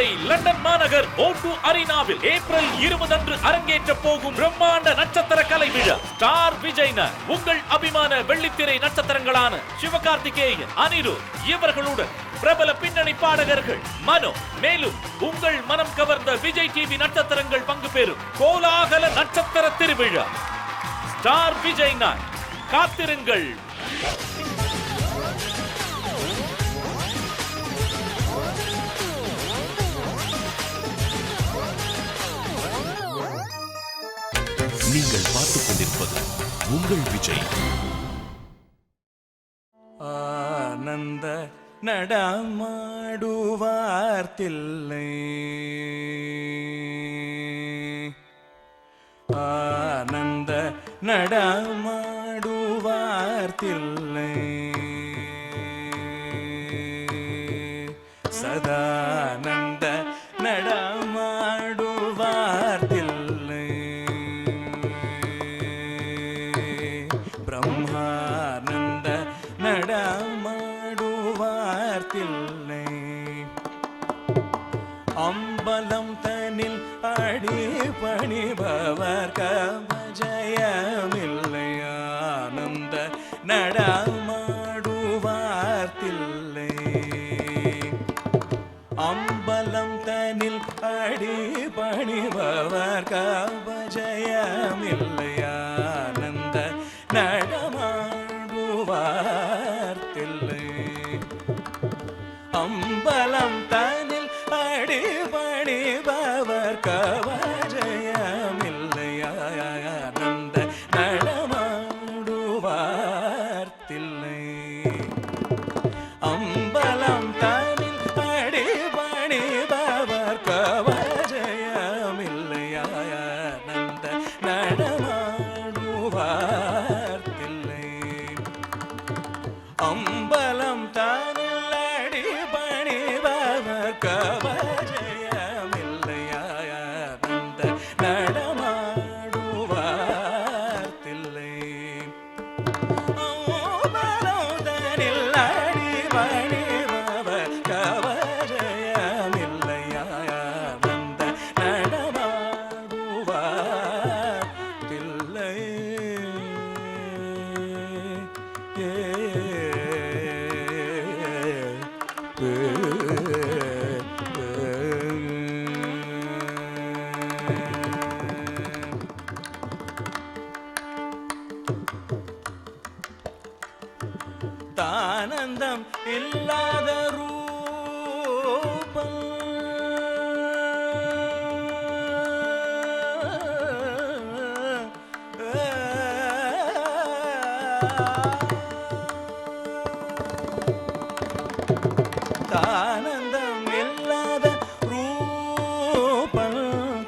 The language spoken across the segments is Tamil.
விஜய் லண்டன் மாநகர் O2 அரீனாவில் ஏப்ரல் 20 அன்று அரங்கேற்ற போகும் பிரம்மாண்ட நட்சத்திர கலை விழா. ஸ்டார் விஜய்னர் உங்கள் அபிமான வெள்ளித்திரை நட்சத்திரங்களான சிவகார்த்திகேயன், அனிருத் இவர்களுடன் பிரபல பின்னணி பாடகர்கள் மனோ, மேலும் உங்கள் மனம் கவர்ந்த விஜய் டிவி நட்சத்திரங்கள் பங்கு பெறும் கோலாகல நட்சத்திர திருவிழா. ஸ்டார் விஜய்னர், காத்திருங்கள். நீங்கள் பார்த்துக் கொண்டிருப்பது உங்கள் விஜய். ஆனந்த நடமாடுவார்த்தில்லை, ஆனந்த நடமாடுவார்த்தில்லை, சதானந்த நடமாடுவார்த்தில்லை, பிரம்மானந்த நடமாடுவார்த்தில்லை, அம்பலம் தனில் அடிபணிபவர் கவஜயமில்லை, ஆனந்த நடமாடுவார்த்தில்லை, அம்பலம் தனில் அடிபணிபவர் கவஜயமில்லை, ஆனந்த நடமாடுவார்த்தில்லை, அம்பலம் தனில் அடிபணிபவர் கவஜயமில்லை, ஆனந்த நடமாடுவார்த்தில்லை, அம்பலம் தனில் அடிபணிபவர் கவஜயமில்லை, ஆனந்த நடமாடுவார்த்தில்லை, அம்பலம் தனில் அடிபணிபவர் கவஜயமில்லை, ஆனந்த நடமாடுவார்த்தில்லை, அம்பலம் தனில் அடிபணிபவர் கவஜயமில்லை, ஆனந்த நடமாடுவார்த்தில்லை. தானந்தம் இல்லாத ரூபம், தானந்தம் இல்லாத ரூபம்,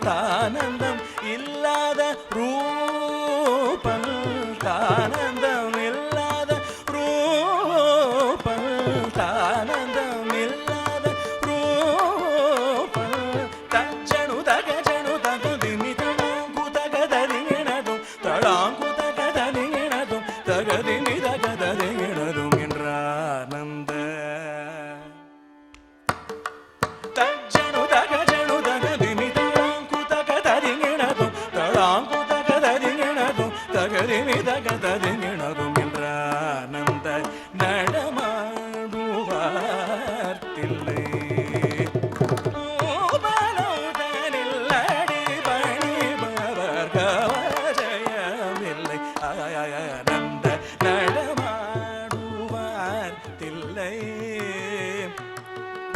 தானந்தம் இல்லாத ரூபம், தானந்தம் இல்லாத ரூபம், தானந்தம் இல்லாத ரூபம், தஜ்ஜனு தகஜனு தகுதிமி தடாங்கு தகதறியினதும், தடாங்கு தகதறியினதும், தகதிமி தகதறியினதும் என்றானந்த தஜ்ஜனு தகஜனு தகதிமி தடாங்கு தகதறியினதும், தடாங்கு தகதறியினதும், தகதிமி தகதறியினதும் என்றானந்த நடமாடுவார்த்தில்லை, பலோதனில் அடிபணிபவர் கவஜயமில்லை, ஆனந்த நடமாடுவார்த்தில்லை,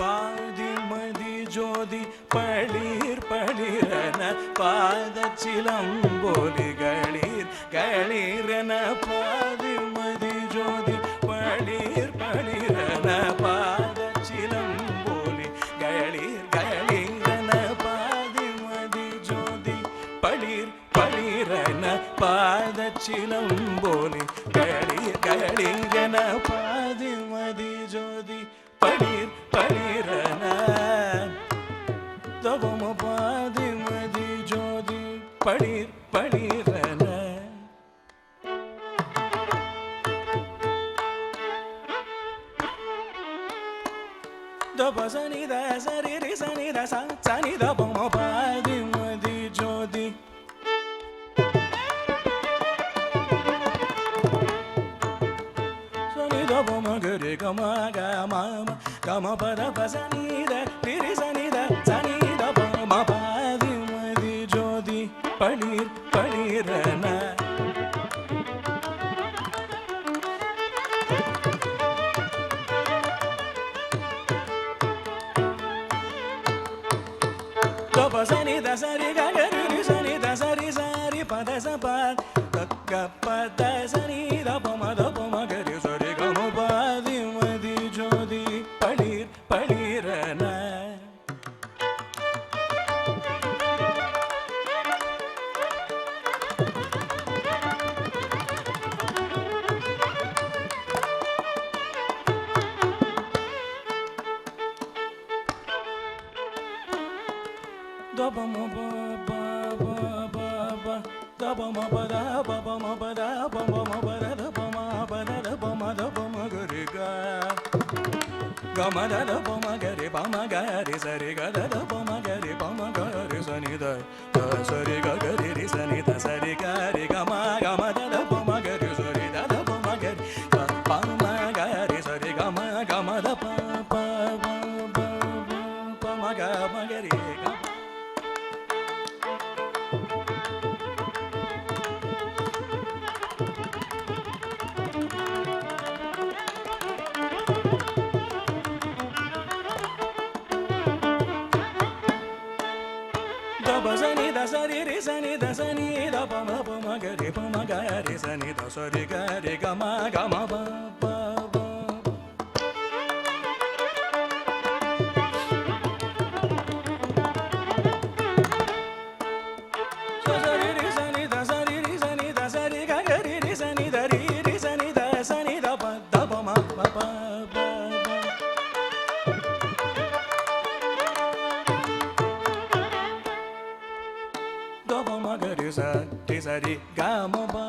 பாதிமதி ஜோதி பளிர் பளிரென பாதச்சிலம்போலி களிர் களிரென, பாதிமதி ஜோதி பளிர் பளிரென பாதச்சிலம்போலி களிர் களிரென, பாதிமதி ஜோதி பளிர் பளிரென பாதச்சிலம்போலி களிர் களிரென, பாதிமதி ஜோதி பளிர் பளிரென, தவம பாதிமதி ஜோதி பளிர் பளிரென, தபசனி தசரி சனி சனி தபம பாதி மதி ஜோதி சனி தபம கரி கம கம கம பத பசனித திரி சனித சனி தபம பாதி மதி ஜோதி பளிர் பளிரன சனி தசரி கரி சனி தசரி சரி பத சபத் தக்க பத சனி தபம தபம கரி சரி கம பாதி மதி ஜோதி பளிர் பளிரன Dabama ba ba ba ba ba dabama ba da ba ba ma ba da ba ba ma ba da ba ma ba da ba ma da ba ma ga re ga ga ma da ba ma ga re ba ma ga re sa re ga da ba ma ga re ba ma ga re sa ni da sa re ga ga re sa ni da sa re ga da ba ma ga re sa re da ba ma ga re ba ma ga re sa re ga ma da ba ba ba ba ba ma ga re ga Sani da sari re sani da sani da pa ma ga re pa ma ga re sani da sari ga re ga ma ba ba ba sari re sani da sari re sani da sari ga re sani da re sani da sani da pa ma ba ba ba sa ti sa ri ga ma ba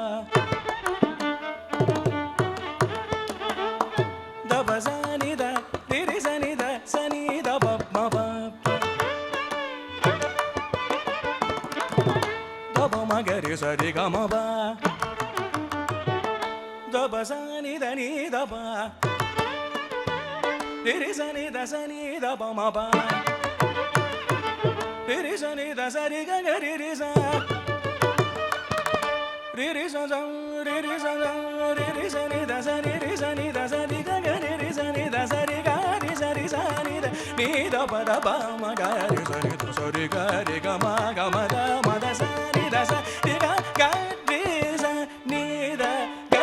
da ba sa ni da ri sa ni da ba ma ba da ba ma ga ri sa ri ga ma ba da ba sa ni da ba ri sa ni da ba ma ba ri sa ni da sa ri ga ri sa re re sa sa re re sa sa re re sa ni da sa re sa ni da sa ri ga re sa ni da sa ri ga ri sa ni da ni da ba ma ga re sa ni da sa ri ga ma da sa ni da sa ri ga re sa ni da ga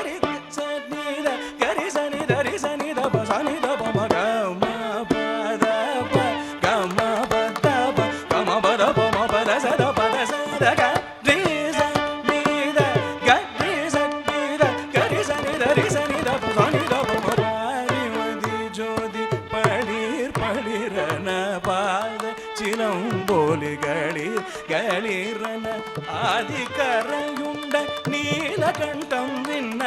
ri sa ni da ri sa ni da ba sa ni da ba ma ga ma ba da ba ga ma ba da ba ga ma ba da ba ma ba da sa da ga களிரன ஆதிகரையுண்ட நீலகண்டம் விண்ண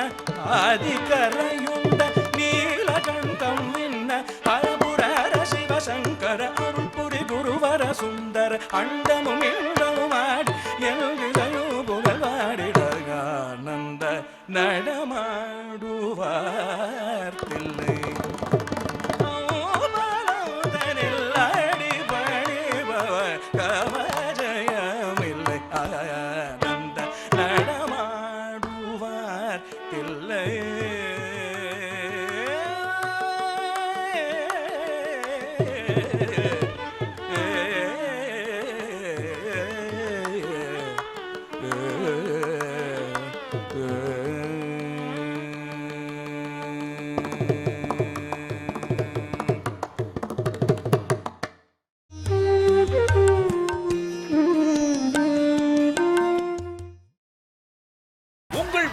ஆதிகரையுண்ட நீலகண்டம் விண்ண பரபுரர Sivasankara அருள்புரி குருவர சுந்தர அண்டமும் இண்டமும் ஆடி எல்விலையும் புகழ்வாடிடகானந்த நடமாடுவார் பிள்ளை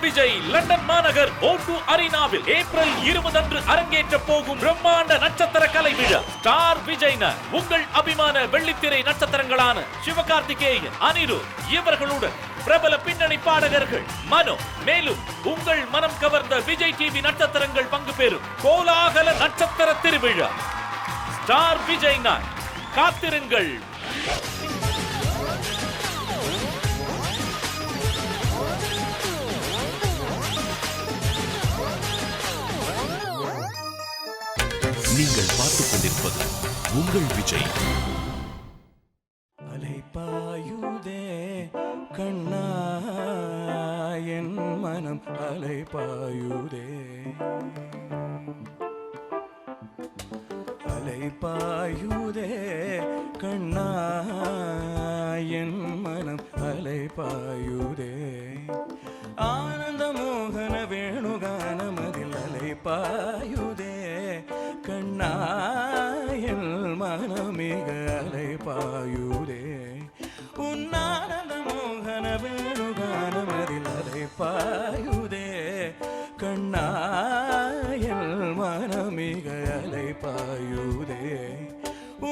விஜய் லண்டன் மாநகர் O2 அரினாவில் ஏப்ரல் 20 அன்று அரங்கேற்ற போகும் பிரம்மாண்ட நட்சத்திர கலை விழா. ஸ்டார் விஜய்னர் உங்கள் அபிமான வெள்ளித்திரை நட்சத்திரங்களான சிவகார்த்திகேயன், அனிருத் இவர்களுடன் பிரபல பின்னணி பாடகர்கள் மனோ, மேலும் உங்கள் மனம் கவர்ந்த விஜய் டிவி நட்சத்திரங்கள் பங்கு பெறும் கோலாகல நட்சத்திர திருவிழா. ஸ்டார் விஜய்னர் காத்திருங்கள். நீங்கள் பார்த்துக் கொண்டிருப்பது உங்கள் விஜய். அலைபாயுதே கண்ணா என் மனம் அலைபாயுதே, அலைபாயுதே கண்ணா என் மனம் அலைபாயுதே, ஆனந்த மோகன வேணுகானமதில் அலைபாயுதே கண்ணா என் மனமிக அலைபாயுதே, உன்னானந்த மோகன வேணுகானமதில் அலைபாயுதே கண்ணா என் மனமிக அலைபாயுதே,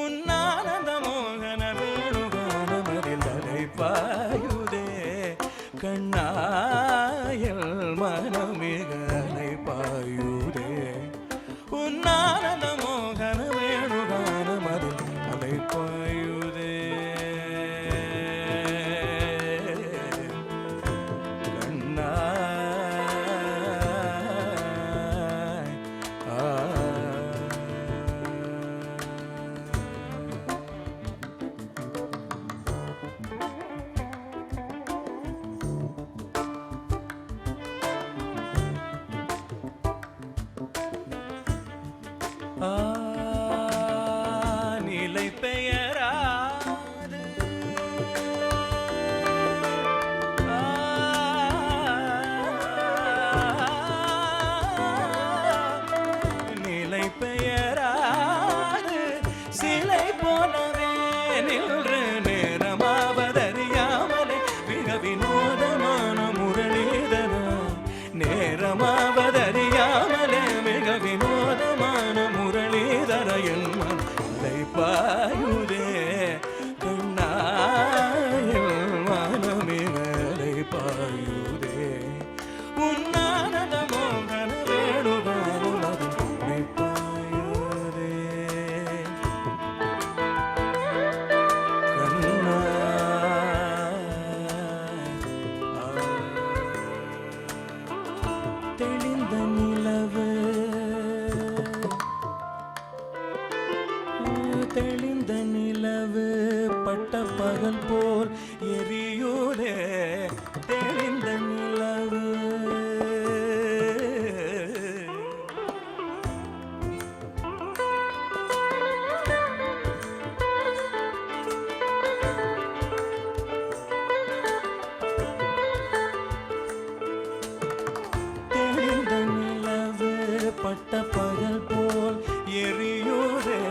உன்னானந்த மோகன வேணுகானமதில் அலைபாயுதே கண்ணா என் மனமிக அலைபாயுதே, உன்னானந்த மோகன வேணுகானமதில் அலைபாயுதே கண்ணா. நிலை பெயராது நிலை பெயராது சிலை போலவே நின்று நேரமாவதறியாமலே மிக வினோதமான முரளிதரா, நேரமாவதறியாமலே மிக வினோதமான முரளிதர என் அலைபாயுதே கண்ணா என் மனமிக அலைபாயுதே, உன்னானந்த மோகன வேணுகானமதில் அலைபாயுதே கண்ணா. தெளிந்த நிலவு தெளிந்த நிலவு பட்ட பகல் போல் எரியூரே, தெளிந்த நிலவு தெளிந்த நிலவு பட்ட பகல் போல் எரியூரே,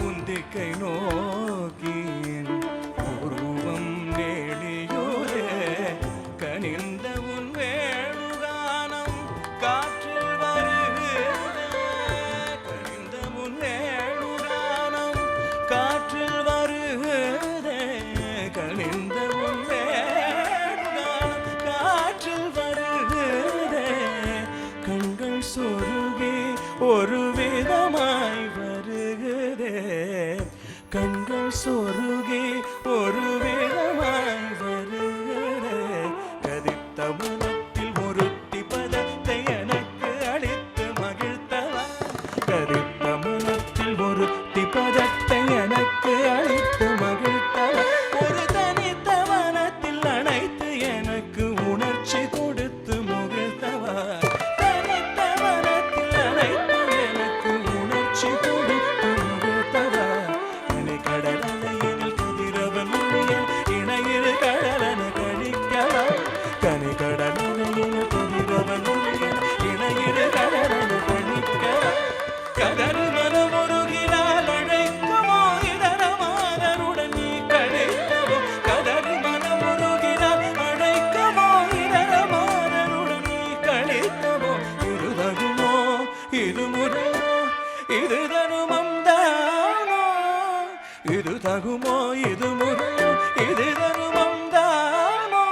உந்திக்கை நோக்கின் உருவம் நேளியூரே, கனிந்த உன் வேணுகானம் காற்றில் வருகிறதே, கனிந்த உன் வேணுகானம் காற்றில் வருகிறதே, கனிந்த உன் வேணுகானம் காற்றில் வருகிறதே, கண்கள் சொருகி ஒரு விதமாய் வருகிறதே, கண்கள் சொருகி ஒரு விதமாய் வருகிறதே, கதித்த மனத்தில் ஒருத்தி பதத்தை எனக்கு அளித்து மகிழ்த்தவா, கதித்த மனத்தில் ஒருத்தி பதத்தை எனக்கு அளித்து மகிழ்த்தவா, ஒரு தனித்த வனத்தில் அணைத்து எனக்கு உணர்ச்சி கொடுத்து முகிழ்த்தவா, தனித்த வனத்தில் அணைத்து எனக்கு உணர்ச்சி கொடுத்து முகிழ்த்தவா, இணை கடல் அலையினில் கதிரவன் ஒளியில் இணையிரு கடலென கழிக்கவா, கனி கடல் அலையினில் கதிரவன் ஒளியில் இணையிரு கடலென கழிக்கவா, கதறு மனமுருகினால் அழைக்குமோ இதரமாதருடன் நீ கழித்தவோ, கதறு மனமுருகினால் அழைக்குமோ இதரமாதருடன் நீ கழித்தவோ, இது தகுமோ இது முறையோ இது தருமம் தானோ, இது தகுமோ இது முறையோ இது தருமம் தானோ,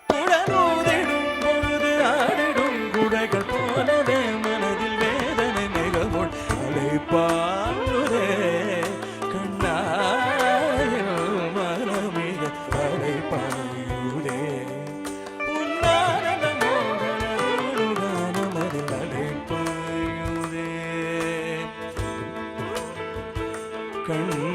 குடலூதிடும் பொழுது ஆடிடும் குடைகள் போலவே மனதில் வேதனை மிகவும் அலைபாயுதே கண்ணா கண்